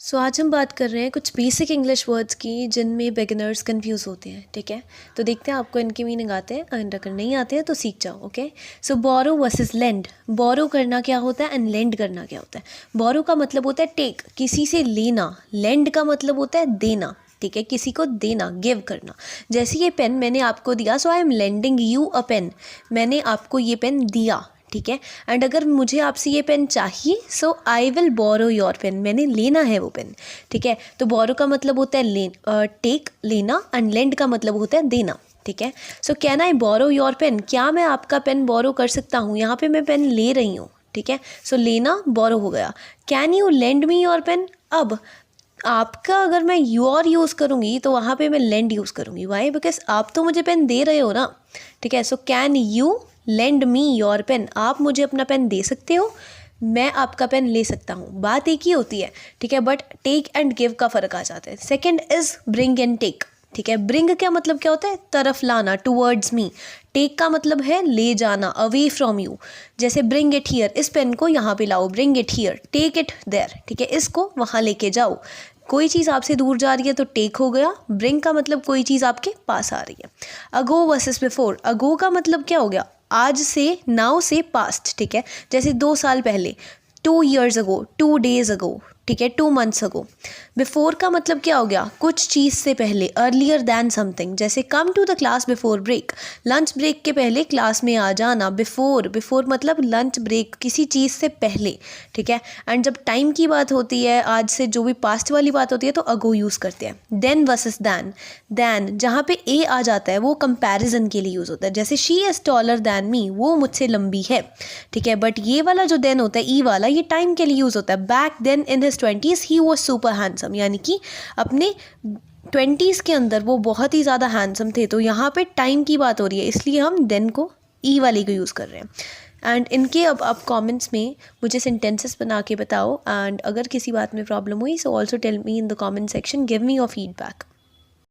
सो आज हम बात कर रहे हैं कुछ बेसिक इंग्लिश वर्ड्स की जिनमें बिगिनर्स कंफ्यूज होते हैं। ठीक है, तो देखते हैं आपको इनके मीनिंग आते हैं, अगर नहीं आते हैं तो सीख जाओ। ओके, सो बोरो वर्सेस लेंड। बोरो करना क्या होता है एंड लेंड करना क्या होता है। बोरो का मतलब होता है टेक, किसी से लेना। लेंड का मतलब होता है देना। ठीक है, किसी को देना, गिव करना। जैसे ये पेन मैंने आपको दिया, so I am lending you a pen. मैंने आपको ये पेन दिया। ठीक है, एंड अगर मुझे आपसे ये पेन चाहिए, so I will borrow your pen. मैंने लेना है वो पेन। ठीक है, तो बोरो का मतलब होता है टेक, लेना, एंड लेंड का मतलब होता है देना। ठीक है, so can I borrow your pen, क्या मैं आपका पेन बोरो कर सकता हूँ। यहाँ पे मैं पेन ले रही हूँ। ठीक है, सो लेना बोरो हो गया। Can you lend me your pen. अब आपका अगर मैं योर यूज़ करूँगी तो वहाँ पे मैं लेंड यूज़ करूँगी। वाई, बिकॉज आप तो मुझे पेन दे रहे हो ना। ठीक है, so can you lend me your pen, आप मुझे अपना पेन दे सकते हो, मैं आपका पेन ले सकता हूँ। बात एक ही होती है। ठीक है, बट टेक एंड गिव का फ़र्क आ जाता है। Second is bring and take. ठीक है, ब्रिंग क्या मतलब क्या होता है, तरफ लाना, टूवर्ड्स मी। टेक का मतलब है ले जाना, अवे फ्रॉम यू। जैसे ब्रिंग इट हियर, इस पेन को यहाँ पे लाओ, bring it here. Take it there. ठीक है, इसको वहाँ लेके जाओ। कोई चीज़ आपसे दूर जा रही है तो टेक हो गया। ब्रिंग का मतलब कोई चीज़ आपके पास आ रही है। अगो वर्सेस बिफोर। अगो का मतलब क्या हो गया, आज से, नाउ से पास्ट। ठीक है, जैसे 2 साल पहले, 2 years अगो, 2 days अगो। ठीक है, 2 months अगो। बिफोर का मतलब क्या हो गया, कुछ चीज़ से पहले, अर्लियर दैन समथिंग। जैसे come to the class before break, lunch break के पहले क्लास में आ जाना। बिफोर, बिफोर मतलब लंच ब्रेक, किसी चीज़ से पहले। ठीक है, एंड जब टाइम की बात होती है, आज से जो भी पास्ट वाली बात होती है, तो अगो यूज़ करते हैं। Then versus then. दैन जहाँ पे ए आ जाता है वो कंपैरिजन के लिए यूज़ होता है। जैसे she is taller than me, वो मुझसे लंबी है। ठीक है, बट ये वाला जो देन होता है, ई वाला, ये टाइम के लिए यूज़ होता है। Back then in his 20s he was super handsome, यानी कि अपने 20s के अंदर वो बहुत ही ज़्यादा हैंडसम थे। तो यहाँ पे टाइम की बात हो रही है, इसलिए हम देन को ई वाले को यूज़ कर रहे हैं। एंड इनके अब आप कमेंट्स में मुझे सेंटेंसेस बना के बताओ। एंड अगर किसी बात में प्रॉब्लम हुई, so also tell me in the comment section, give me your feedback.